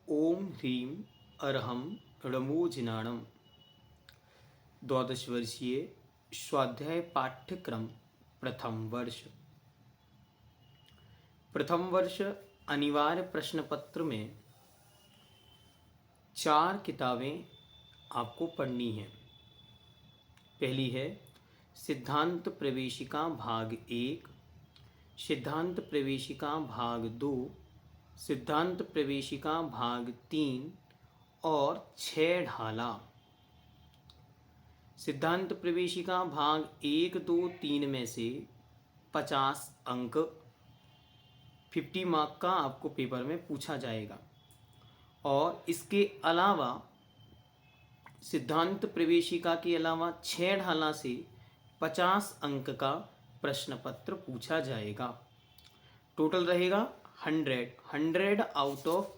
ओम ह्रीं अरहम णमो द्वादश वर्षीय स्वाध्याय पाठ्यक्रम प्रथम वर्ष अनिवार्य प्रश्न पत्र में 4 किताबें आपको पढ़नी हैं। पहली है सिद्धांत प्रवेशिका भाग 1, सिद्धांत प्रवेशिका भाग 2, सिद्धांत प्रवेशिका भाग 3 और 6 ढाला। सिद्धांत प्रवेशिका भाग 1, 2, 3 में से 50 अंक 50 मार्क का आपको पेपर में पूछा जाएगा और इसके अलावा सिद्धांत प्रवेशिका के अलावा 6 ढाला से 50 अंक का प्रश्न पत्र पूछा जाएगा। टोटल रहेगा 100 आउट ऑफ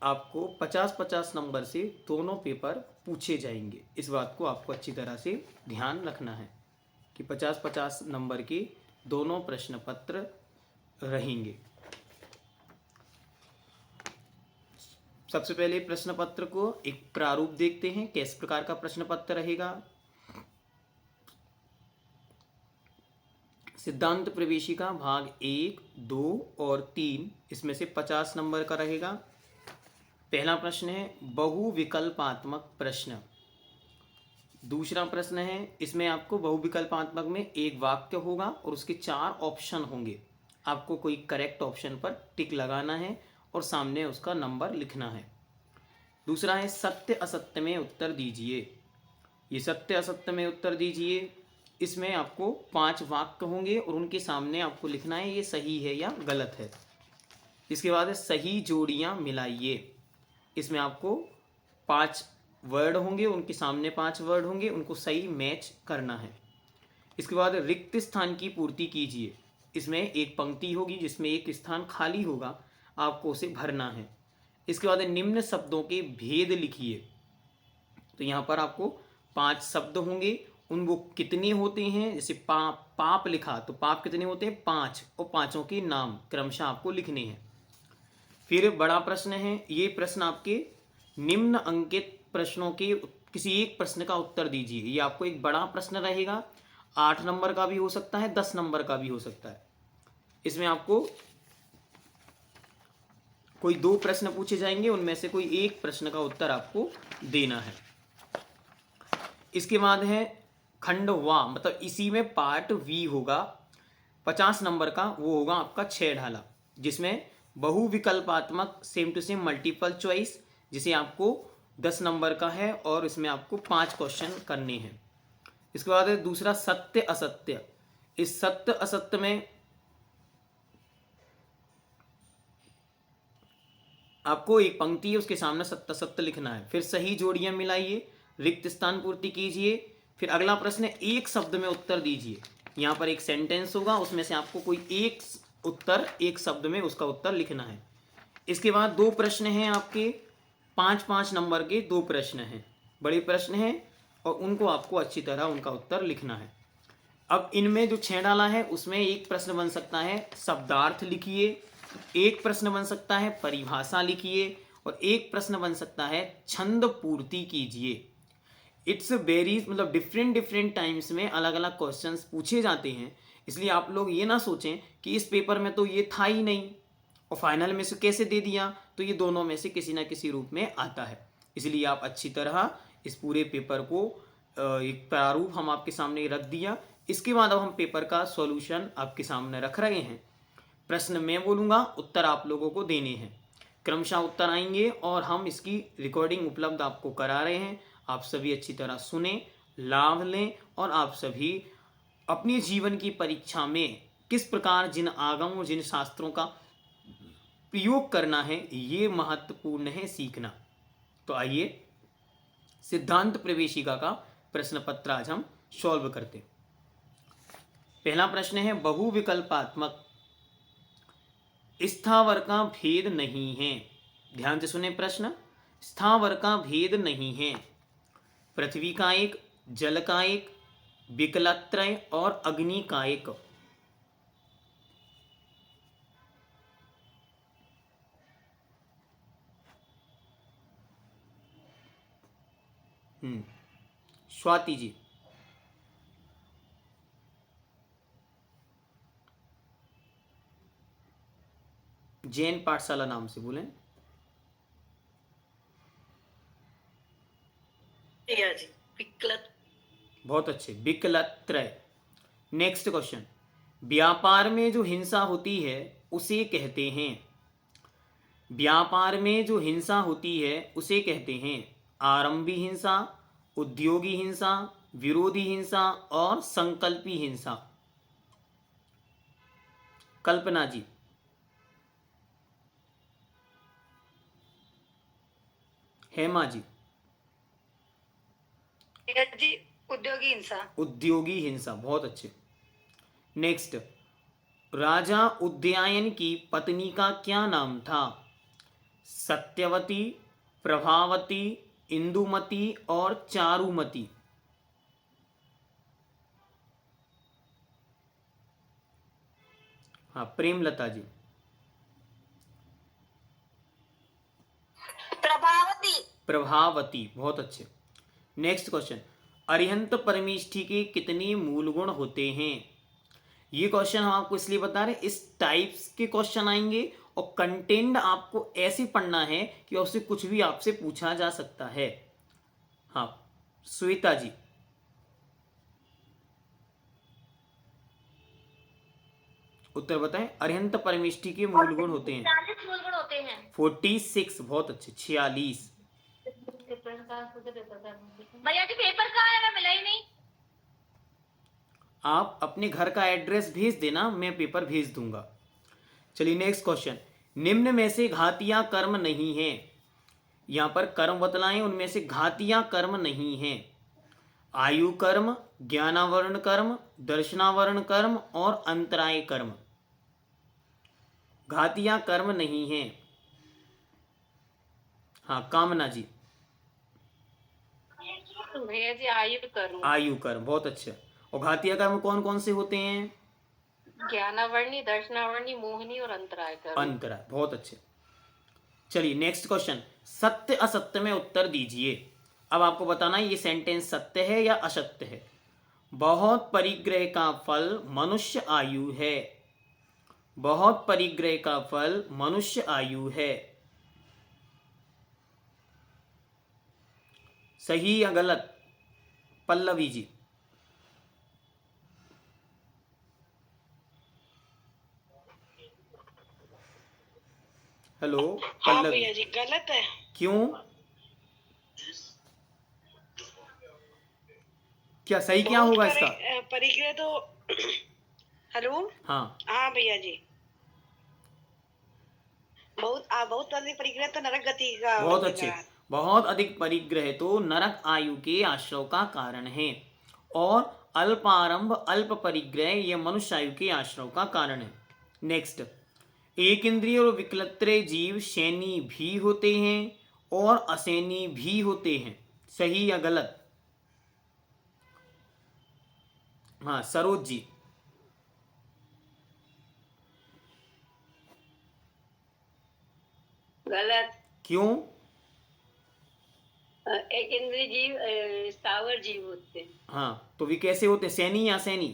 आपको 50-50 नंबर से दोनों पेपर पूछे जाएंगे। इस बात को आपको अच्छी तरह से ध्यान रखना है कि 50-50 नंबर के दोनों प्रश्न पत्र रहेंगे। सबसे पहले प्रश्न पत्र को एक प्रारूप देखते हैं, किस प्रकार का प्रश्न पत्र रहेगा। सिद्धांत प्रवेशिका भाग 1, 2 और 3 इसमें से 50 नंबर का रहेगा। पहला प्रश्न है बहुविकल्पात्मक प्रश्न। दूसरा प्रश्न है, इसमें आपको बहुविकल्पात्मक में एक वाक्य होगा और उसके 4 ऑप्शन होंगे। आपको कोई करेक्ट ऑप्शन पर टिक लगाना है और सामने उसका नंबर लिखना है। दूसरा है सत्य असत्य में उत्तर दीजिए। ये सत्य असत्य में उत्तर दीजिए, इसमें आपको 5 वाक्य होंगे और उनके सामने आपको लिखना है ये सही है या गलत है। इसके बाद है सही जोड़ियां मिलाइए। इसमें आपको 5 वर्ड होंगे, उनके सामने 5 वर्ड होंगे, उनको सही मैच करना है। इसके बाद रिक्त स्थान की पूर्ति कीजिए। इसमें एक पंक्ति होगी जिसमें एक स्थान खाली होगा, आपको उसे भरना है। इसके बाद निम्न शब्दों के भेद लिखिए। तो यहाँ पर आपको 5 शब्द होंगे, उन वो कितने होते हैं। जैसे पाप लिखा तो पाप कितने होते हैं 5, और पाँचों के नाम क्रमशः आपको लिखने हैं। फिर बड़ा प्रश्न है, ये प्रश्न आपके निम्न अंकित प्रश्नों के किसी एक प्रश्न का उत्तर दीजिए। ये आपको एक बड़ा प्रश्न रहेगा, 8 नंबर का भी हो सकता है, 10 नंबर का भी हो सकता है। इसमें आपको कोई 2 प्रश्न पूछे जाएंगे, उनमें से कोई एक प्रश्न का उत्तर आपको देना है। इसके बाद है खंड वा, मतलब इसी में पार्ट वी होगा, 50 नंबर का। वो होगा आपका 6 ढाला, जिसमें बहुविकल्पात्मक same to same multiple choice, जिसे आपको 10 नंबर का है और इसमें आपको 5 क्वेश्चन करने हैं। इसके बाद है दूसरा सत्य असत्य। इस सत्य असत्य में आपको एक पंक्ति है, उसके सामने सत्य असत्य लिखना है। फिर सही जोड़ियां मिलाइए, रिक्त स्थान पूर्ति कीजिए। फिर अगला प्रश्न है एक शब्द में उत्तर दीजिए। यहाँ पर एक सेंटेंस होगा, उसमें से आपको कोई एक उत्तर एक शब्द में उसका उत्तर लिखना है। इसके बाद 2 प्रश्न हैं आपके, 5-5 नंबर के 2 प्रश्न हैं, बड़े प्रश्न हैं और उनको आपको अच्छी तरह उनका उत्तर लिखना है। अब इनमें जो 6 डाला है उसमें एक प्रश्न बन सकता है शब्दार्थ लिखिए, एक प्रश्न बन सकता है परिभाषा लिखिए और एक प्रश्न बन सकता है छंद पूर्ति कीजिए। इट्स वेरीज, मतलब डिफरेंट टाइम्स में अलग अलग क्वेश्चंस पूछे जाते हैं। इसलिए आप लोग ये ना सोचें कि इस पेपर में तो ये था ही नहीं और फाइनल में से कैसे दे दिया, तो ये दोनों में से किसी ना किसी रूप में आता है। इसलिए आप अच्छी तरह इस पूरे पेपर को एक प्रारूप हम आपके सामने रख दिया। इसके बाद अब हम पेपर का सॉल्यूशन आपके सामने रख रहे हैं। प्रश्न मैं बोलूँगा, उत्तर आप लोगों को देने हैं। क्रमशः उत्तर आएंगे और हम इसकी रिकॉर्डिंग उपलब्ध आपको करा रहे हैं। आप सभी अच्छी तरह सुने, लाभ लें और आप सभी अपने जीवन की परीक्षा में किस प्रकार जिन आगम और जिन शास्त्रों का प्रयोग करना है, ये महत्वपूर्ण है सीखना। तो आइए सिद्धांत प्रवेशिका का प्रश्न पत्र आज हम सॉल्व करते हैं। पहला प्रश्न है बहुविकल्पात्मक। स्थावर का भेद नहीं है। ध्यान से सुने प्रश्न, स्थावर का भेद नहीं है। पृथ्वी का एक, जल का एक, विकलत्रय और अग्नि का एक। स्वाति जी। जैन पाठशाला नाम से बोलें। बहुत अच्छे, विकलत्रय। नेक्स्ट क्वेश्चन, व्यापार में जो हिंसा होती है उसे कहते हैं, व्यापार में जो हिंसा होती है उसे कहते हैं आरंभी हिंसा, उद्योगी हिंसा, विरोधी हिंसा और संकल्पी हिंसा। कल्पना जी। हेमा जी। जी उद्योगी हिंसा। उद्योगी हिंसा, बहुत अच्छे। नेक्स्ट, राजा उदयायन की पत्नी का क्या नाम था? सत्यवती, प्रभावती, इंदुमती और चारुमती। हाँ, प्रेमलता जी। प्रभावती। प्रभावती, बहुत अच्छे। नेक्स्ट क्वेश्चन, अरिहंत परमेष्ठी के कितने मूल गुण होते हैं? ये क्वेश्चन हम आपको इसलिए बता रहे हैं, इस टाइप्स के क्वेश्चन आएंगे और कंटेंट आपको ऐसे पढ़ना है कि उससे कुछ भी आपसे पूछा जा सकता है। हाँ, श्वेता जी। उत्तर बताएं। अरिहंत परमेष्ठी के मूल गुण होते हैं 40 मूल गुण होते हैं। 46, बहुत अच्छे, 46। भैया जी पेपर कहाँ है? मैं मिला ही नहीं। आप अपने घर का एड्रेस भेज देना, मैं पेपर भेज दूंगा। चलिए नेक्स्ट क्वेश्चन, निम्न में से घातिया कर्म नहीं है। यहां पर कर्म बतलाएं, उनमें से घातिया कर्म नहीं है। आयु कर्म, ज्ञानावरण कर्म, दर्शनावरण कर्म और अंतराय कर्म। घातिया कर्म नहीं है। हाँ, कामना जी। भैया जी आयु कर्म। आयु कर्म, बहुत अच्छा। और घातिया कर्म कौन कौन से होते हैं? ज्ञानावर्णी, दर्शनावर्णी, मोहिनी और अंतराय कर्म। अंतराय, बहुत अच्छे। चलिए नेक्स्ट क्वेश्चन, सत्य असत्य में उत्तर दीजिए। अब आपको बताना है ये सेंटेंस सत्य है या असत्य है। बहुत परिग्रह का फल मनुष्य आयु है। बहुत परिग्रह का फल मनुष्य आयु है। सही या गलत? पल्लवी जी। हेलो हाँ पल्लवी। भैया जी गलत है। क्यों? क्या सही क्या होगा इसका? परिग्रह तो हेलो। हाँ, हाँ भैया जी, बहुत अधिक परिग्रह तो नरक गति का। बहुत अच्छे। बहुत अधिक परिग्रह तो नरक आयु के आश्रव का कारण है और अल्पारंभ अल्प परिग्रह यह मनुष्य आयु के आश्रव का कारण है। नेक्स्ट, एक इंद्रिय और विकलत्रय जीव सैनी भी होते हैं और असैनी भी होते हैं। सही या गलत? हाँ, सरोज जी। गलत। क्यों? एक इंद्रिय जीव स्थावर जीव होते हैं। हाँ, तो वे कैसे होते हैं, सैनी या असैनी?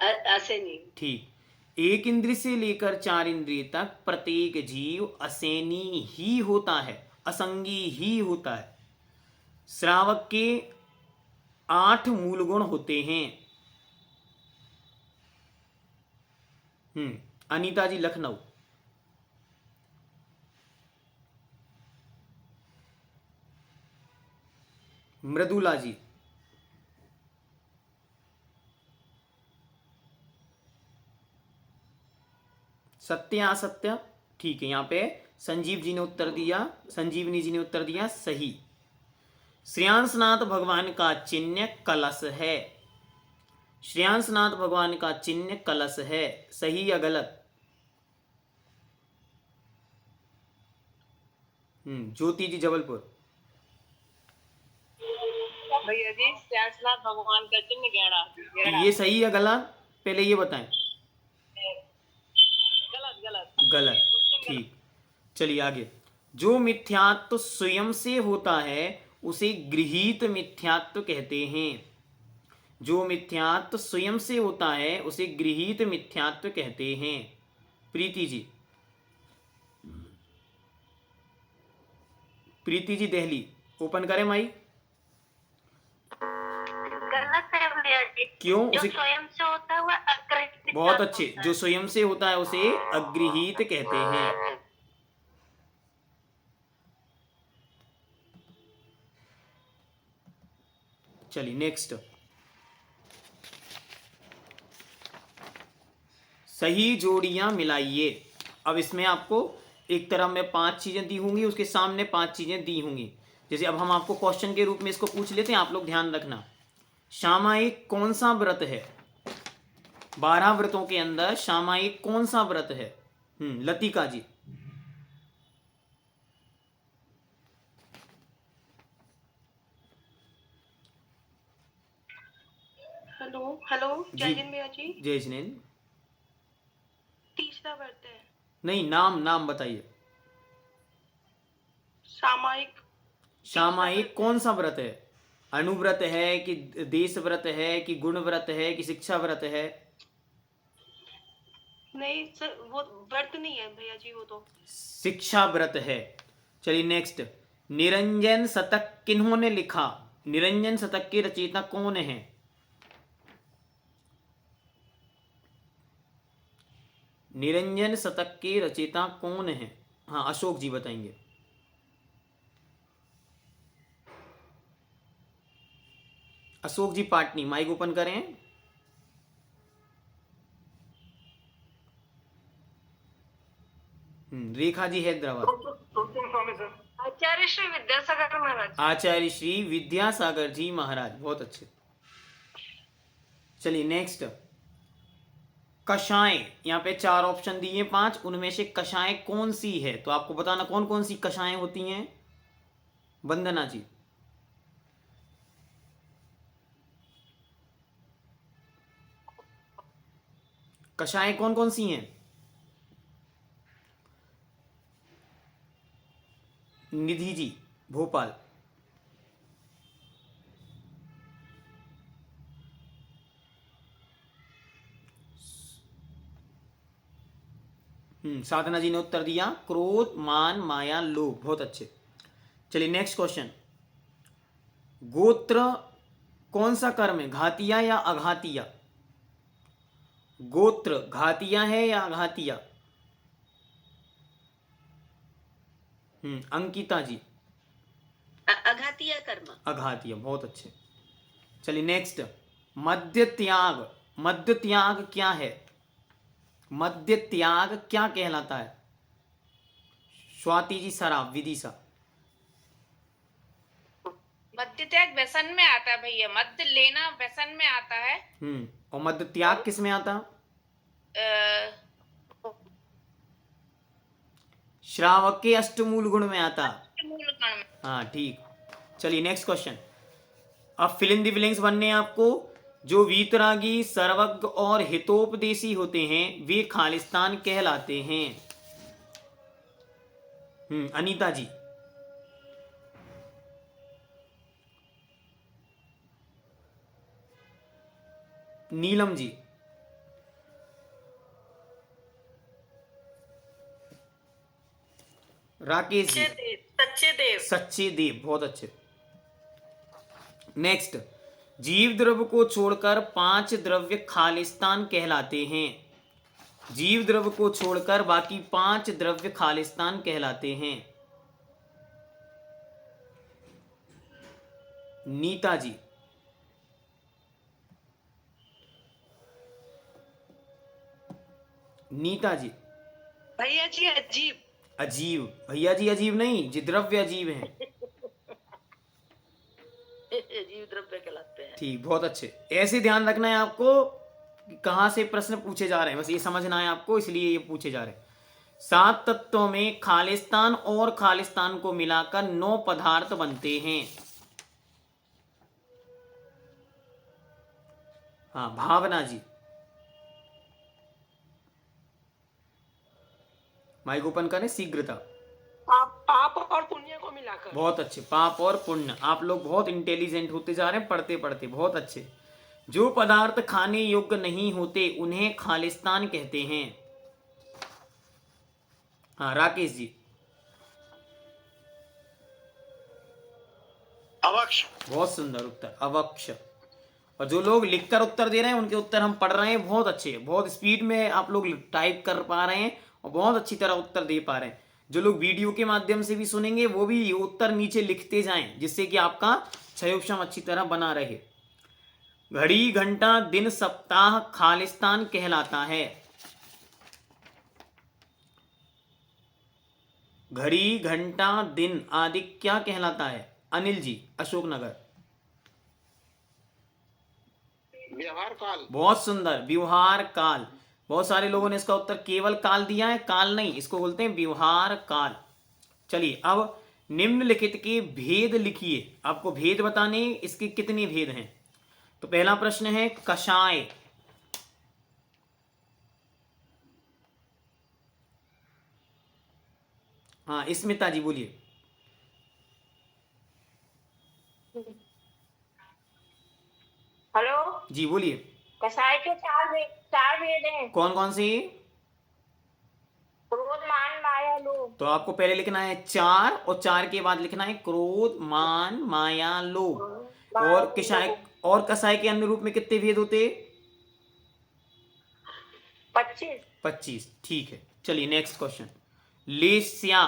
असैनी। ठीक, एक इंद्रिय से लेकर 4 इंद्रिय तक प्रत्येक जीव असैनी ही होता है, असंगी ही होता है। श्रावक के 8 मूल गुण होते हैं। अनीता जी लखनऊ। मृदुला जी। सत्य असत्य, ठीक है। यहाँ पे संजीव जी ने उत्तर दिया, संजीवनी जी ने उत्तर दिया सही। श्रेयांसनाथ भगवान का चिन्ह कलश है। श्रेयांसनाथ भगवान का चिन्ह कलश है। सही या गलत? ज्योति जी जबलपुर। भैया जी श्रेयांसनाथ भगवान का चिन्ह गहरा। ये सही या गलत, पहले ये बताएं। गलत गलत गलत, ठीक। चलिए आगे, जो मिथ्यात्व स्वयं से होता है उसे गृहीत मिथ्यात्व कहते हैं। जो मिथ्यात्व स्वयं से होता है उसे गृहीत मिथ्यात्व कहते हैं। प्रीति जी, प्रीति जी देहली, ओपन करें माइक। गलत है भैया जी। क्यों? जो उसे स्वयं से होता है वह अग्रहित बहुत मिथ्यात्व अच्छे, होता जो है। स्वयं से होता है उसे अगृहीत कहते हैं। चलिए नेक्स्ट, सही जोड़ियां मिलाइए। अब इसमें आपको एक तरफ में 5 चीजें दी होंगी, उसके सामने 5 चीजें दी होंगी। जैसे अब हम आपको क्वेश्चन के रूप में इसको पूछ लेते हैं, आप लोग ध्यान रखना। सामायिक कौन सा व्रत है? 12 व्रतों के अंदर सामायिक कौन सा व्रत है? लतिका जी। हेलो हेलो, जी, जय हिंद भैया जी। जय जिनेन। तीसरा व्रत है नहीं, नाम नाम बताइए। सामायिक। सामायिक कौन सा व्रत है? अनुव्रत है कि देश व्रत है कि गुण व्रत है कि शिक्षा व्रत है? नहीं सर, वो व्रत नहीं है भैया जी, वो तो शिक्षा व्रत है। चलिए नेक्स्ट, निरंजन शतक किन्होंने लिखा? निरंजन शतक के रचयिता कौन है? निरंजन शतक के रचयिता कौन है? हाँ, अशोक जी बताएंगे। अशोक जी पाटनी, माइक ओपन करें। रेखा जी हैदराबाद। आचार्य श्री विद्यासागर महाराज। आचार्य श्री विद्यासागर जी महाराज, बहुत अच्छे। चलिए नेक्स्ट, कषाय। यहाँ पे 4 ऑप्शन दिए 5, उनमें से कषाय कौन सी है? तो आपको बताना कौन कौन सी कषाय होती हैं। वंदना जी। कषाय कौन कौन सी हैं? निधि जी भोपाल। साधना जी ने उत्तर दिया क्रोध, मान, माया, लोभ, बहुत अच्छे। चलिए नेक्स्ट क्वेश्चन, गोत्र कौन सा कर्म है? घातिया या अघातिया? गोत्र घातिया है या अघातिया? अंकिता जी। अघातिया कर्म। अघातिया, बहुत अच्छे। चलिए नेक्स्ट, मद्य त्याग। मद्य त्याग क्या है? मद्य त्याग क्या कहलाता है? स्वाति जी शराब, विदिशा। मद्य त्याग व्यसन में आता है भैया, मद्य लेना व्यसन में आता है। और मद्य त्याग किस में आता? श्रावक के अष्टमूल गुण में आता। मूल कण में। हाँ ठीक। चलिए नेक्स्ट क्वेश्चन, अब फिल इन द ब्लैंक्स बनने हैं आपको। जो वीतरागी, सर्वज्ञ और हितोपदेशी होते हैं वे खालिस्तान कहलाते हैं। अनीता जी। नीलम जी। राकेश जी। सच्चे देव। सच्चे देव, बहुत अच्छे। नेक्स्ट, जीव द्रव्य को छोड़कर 5 द्रव्य खालिस्तान कहलाते हैं। जीव द्रव्य को छोड़कर बाकी 5 द्रव्य खालिस्तान कहलाते हैं। नीता जी। नीता जी। भैया जी अजीब। अजीब, भैया जी अजीब नहीं, जी द्रव्य अजीब हैं। अजीब द्रव्य कहलाते हैं। ठीक, बहुत अच्छे। ऐसे ध्यान रखना है आपको कि कहाँ से प्रश्न पूछे जा रहे हैं, बस ये समझना है आपको, इसलिए ये पूछे जा रहे हैं। 7 तत्वों में खालिस्तान और खालिस्तान को मिलाकर 9 पदार्थ बनते हैं। हाँ, भावना जी। माइक ओपन करें शीघ्रता। पाप और पुण्य को मिला मिलाकर। बहुत अच्छे, पाप और पुण्य। आप लोग बहुत इंटेलिजेंट होते जा रहे हैं पढ़ते पढ़ते, बहुत अच्छे। जो पदार्थ खाने योग्य नहीं होते उन्हें खालिस्तान कहते हैं। हाँ राकेश जी। अवक्ष। बहुत सुंदर उत्तर, अवक्ष। और जो लोग लिखकर उत्तर दे रहे हैं उनके उत्तर हम पढ़ रहे हैं, बहुत अच्छे, बहुत स्पीड में आप लोग टाइप कर पा रहे हैं और बहुत अच्छी तरह उत्तर दे पा रहे हैं। जो लोग वीडियो के माध्यम से भी सुनेंगे वो भी उत्तर नीचे लिखते जाएं, जिससे कि आपका क्षयोक्षम अच्छी तरह बना रहे। घड़ी घंटा दिन सप्ताह खालिस्तान कहलाता है। घड़ी घंटा दिन आदि क्या कहलाता है? अनिल जी, अशोकनगर। व्यवहार काल। बहुत सुंदर, व्यवहार काल। बहुत सारे लोगों ने इसका उत्तर केवल काल दिया है, काल नहीं, इसको बोलते हैं व्यवहार काल। चलिए अब निम्नलिखित के भेद लिखिए। आपको भेद बताने, इसके कितने भेद हैं। तो पहला प्रश्न है कषाय। हाँ स्मिता जी बोलिए। हेलो। जी बोलिए। कसाई के चार भेद हैं। कौन कौन सी? क्रोध मान माया लोभ। तो आपको पहले लिखना है 4 और 4 के बाद लिखना है क्रोध मान माया लोभ। और कसाय के अन्य रूप में कितने भेद होते? 25। 25, ठीक है। चलिए नेक्स्ट क्वेश्चन। लेस्या।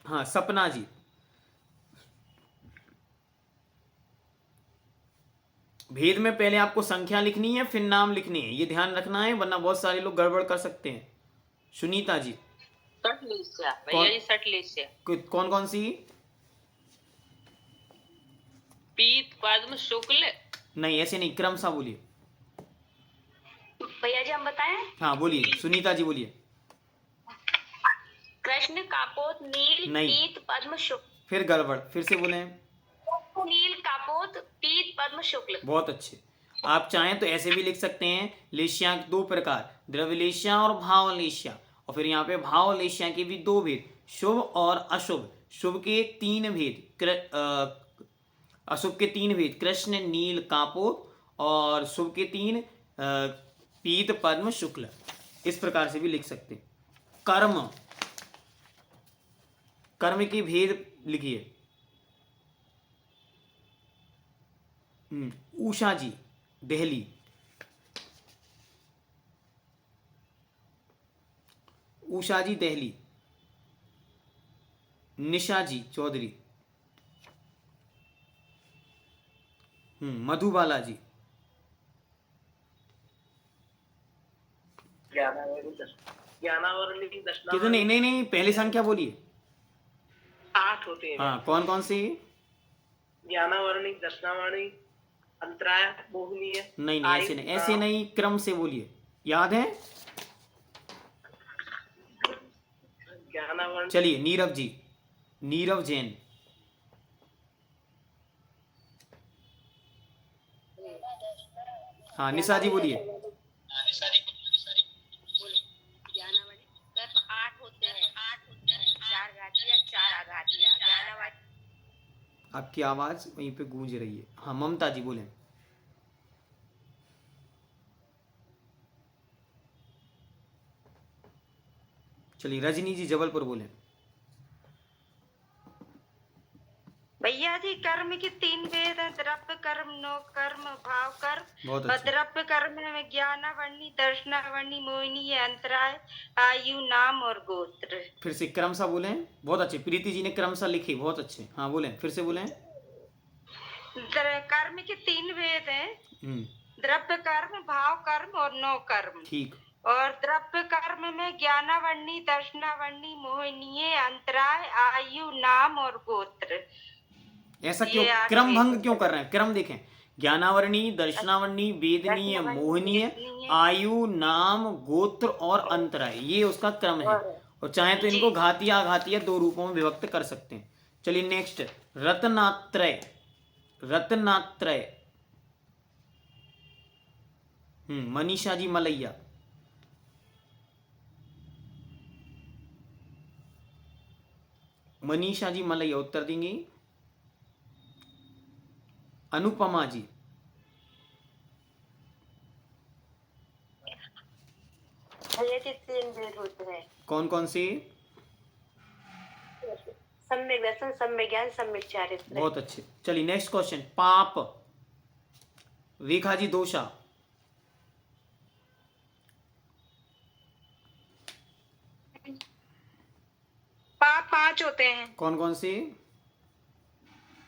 हाँ सपना जी। भेद में पहले आपको संख्या लिखनी है फिर नाम लिखनी है, ये ध्यान रखना है, वरना बहुत सारे लोग गड़बड़ कर सकते हैं। सुनीता जी। सटलेस्या भैया जी, सटलेस्या। कौन कौन सी? पीत पद्म शुक्ल। नहीं ऐसे नहीं, क्रम सा बोलिए। भैया जी हम बताएं? हाँ बोलिए, सुनीता जी बोलिए। कृष्ण कापोत नील नहीं। पीत पद्म शुक्ल। फिर गड़बड़, फिर से बोले। नील कापोत पीत पद्म शुक्ल। बहुत अच्छे। आप चाहें तो ऐसे भी लिख सकते हैं, लेशिया के 2 प्रकार, द्रव्यलेशिया और भावलेशिया। और फिर यहाँ पे भावलेशिया के भी 2 भेद, शुभ और अशुभ। शुभ के 3 भेद, अशुभ के 3 भेद, कृष्ण नील कापोत, और शुभ के 3 पीत पद्म शुक्ल। इस प्रकार से भी लिख सकते हैं। कर्म, कर्म के भेद लिखिए। उषा जी, दिल्ली। उषा जी दिल्ली। निशा जी चौधरी। मधुबाला जी। कितने? नहीं नहीं, पहली संख्या बोलिए। 8 होते हैं। हाँ कौन कौन सी? ज्ञानावर्णी, दर्शनावर्णी, अंतराय, मोहनीय। नहीं नहीं ऐसे नहीं, ऐसे नहीं, क्रम से बोलिए। याद है? ज्ञानावर्णी। चलिए नीरव जी, नीरव जैन। हाँ निशा जी बोलिए। कर्म 8 होते हैं। 4 घातिया 4 आघातिया। ज्ञानावादी। आपकी आवाज वहीं पे गूंज रही है। हाँ ममता जी बोले। चलिए रजनी जी जबलपुर बोले। भैया जी कर्म के 3 भेद हैं, द्रव्य कर्म, नो कर्म, भाव कर्म। बहुत और अच्छे। द्रव्य कर्म में ज्ञानावर्णी, दर्शनावर्णी, मोहिनी, अंतराय, आयु, नाम और गोत्र। फिर से क्रम सा बोले। बहुत अच्छे, प्रीति जी ने क्रम सा लिखी, बहुत अच्छे। हाँ बोले, फिर से बोले। कर्म के 3 भेद हैं, द्रव्य कर्म, भाव कर्म और नो कर्म। ठीक। और द्रव्य कर्म में ज्ञानावर्णी, दर्शनावर्णी, मोहिनीय, अंतराय, आयु, नाम और गोत्र। ऐसा क्यों क्रम भंग क्यों कर रहे हैं? क्रम देखें, ज्ञानावर्णी, दर्शनावर्णी, वेदनीय, मोहनीय, आयु, नाम, गोत्र और अंतराय, ये उसका क्रम है। और चाहे तो इनको घातिया अघातिया 2 रूपों में विभक्त कर सकते हैं। चलिए नेक्स्ट, रत्नात्रय। रत्नात्रय। मनीषा जी मलैया। मनीषा जी मलैया उत्तर देंगे। अनुपमा जी, भैया जी 3 भेद होते हैं, कौन कौन से? सम्यक दर्शन, सम्यक ज्ञान, सम्यक चारित्र। बहुत अच्छे। चलिए नेक्स्ट क्वेश्चन, पाप। रेखा जी दोषा। पाप 5 होते हैं। कौन कौन से?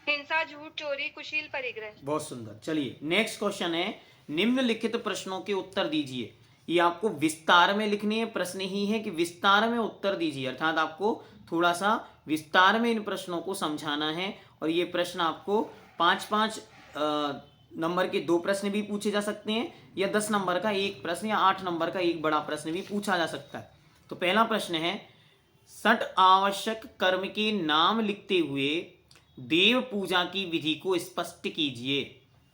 हिंसा, झूठ, चोरी, कुशील, परिग्रह। बहुत सुंदर। चलिए नेक्स्ट क्वेश्चन है, निम्नलिखित प्रश्नों के उत्तर दीजिए। ये आपको विस्तार में लिखने हैं, प्रश्न ही है कि विस्तार में उत्तर दीजिए, अर्थात आपको थोड़ा सा विस्तार में इन प्रश्नों को समझाना है। और ये प्रश्न आपको 5-5 नंबर के 2 प्रश्न भी पूछे जा सकते हैं, या 10 नंबर का एक प्रश्न, या 8 नंबर का एक बड़ा प्रश्न भी पूछा जा सकता है। तो पहला प्रश्न है, 6 आवश्यक कर्म के नाम लिखते हुए देव पूजा की विधि को स्पष्ट कीजिए।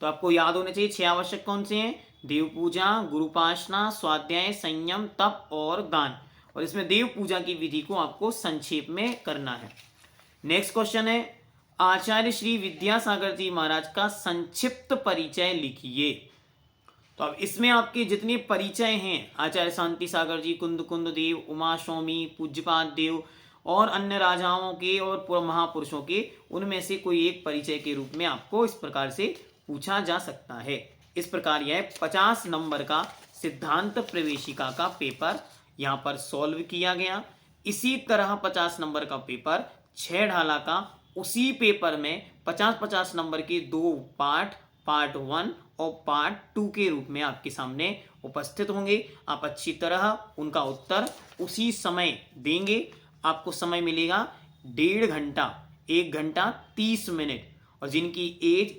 तो आपको याद होने चाहिए 6 आवश्यक कौन से हैं? देव पूजा, गुरुपासना, स्वाध्याय, संयम, तप और दान। और इसमें देव पूजा की विधि को आपको संक्षेप में करना है। नेक्स्ट क्वेश्चन है, आचार्य श्री विद्यासागर जी महाराज का संक्षिप्त परिचय लिखिए। तो अब इसमें आपके जितने परिचय हैं, आचार्य शांति सागर जी, कुंद कुंद देव, उमा स्वामी, पूज्यपाद देव और अन्य राजाओं के और महापुरुषों के, उनमें से कोई एक परिचय के रूप में आपको इस प्रकार से पूछा जा सकता है। इस प्रकार यह 50 नंबर का सिद्धांत प्रवेशिका का पेपर यहाँ पर सॉल्व किया गया। इसी तरह 50 नंबर का पेपर 6 ढाला का, उसी पेपर में 50-50 नंबर के 2 पार्ट, पार्ट 1 और पार्ट 2 के रूप में आपके सामने उपस्थित होंगे। आप अच्छी तरह उनका उत्तर उसी समय देंगे। आपको समय मिलेगा 1.5 घंटा, 1 घंटा 30 मिनट, और जिनकी एज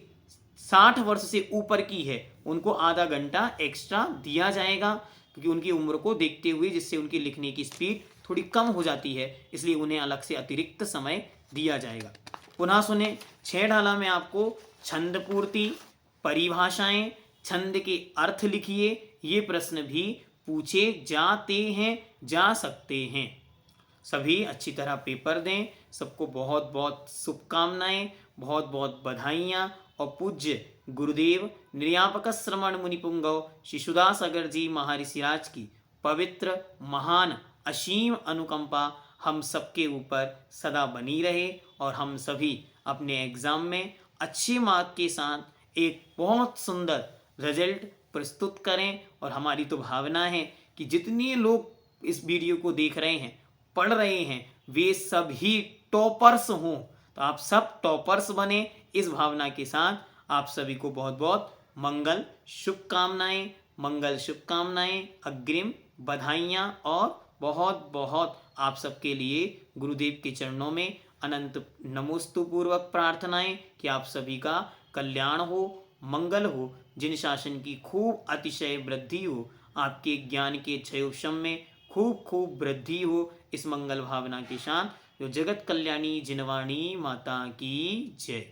60 वर्ष से ऊपर की है उनको आधा घंटा एक्स्ट्रा दिया जाएगा, क्योंकि उनकी उम्र को देखते हुए, जिससे उनकी लिखने की स्पीड थोड़ी कम हो जाती है, इसलिए उन्हें अलग से अतिरिक्त समय दिया जाएगा। पुनः सुने, 6 ढाला में आपको छंद पूर्ति, परिभाषाएं, छंद के अर्थ लिखिए, ये प्रश्न भी पूछे जाते हैं, जा सकते हैं। सभी अच्छी तरह पेपर दें। सबको बहुत बहुत शुभकामनाएं, बहुत बहुत बधाइयाँ। और पूज्य गुरुदेव निर्यापक श्रमण मुनिपुंगव शिशुदास अगर जी महर्षिराज की पवित्र, महान, असीम अनुकंपा हम सबके ऊपर सदा बनी रहे, और हम सभी अपने एग्ज़ाम में अच्छे मार्क के साथ एक बहुत सुंदर रिजल्ट प्रस्तुत करें। और हमारी तो भावना है कि जितने लोग इस वीडियो को देख रहे हैं, पढ़ रहे हैं, वे सभी टॉपर्स हों। तो आप सब टॉपर्स बने, इस भावना के साथ आप सभी को बहुत बहुत मंगल शुभकामनाएं, मंगल शुभकामनाएं, अग्रिम बधाइयाँ, और बहुत बहुत आप सबके लिए गुरुदेव के चरणों में अनंत नमोस्तु पूर्वक प्रार्थनाएं कि आप सभी का कल्याण हो, मंगल हो, जिन शासन की खूब अतिशय वृद्धि हो, आपके ज्ञान के क्षयोक्षम में खूब खूब वृद्धि हो। इस मंगल भावना के साथ जो जगत कल्याणी जिनवाणी माता की जय।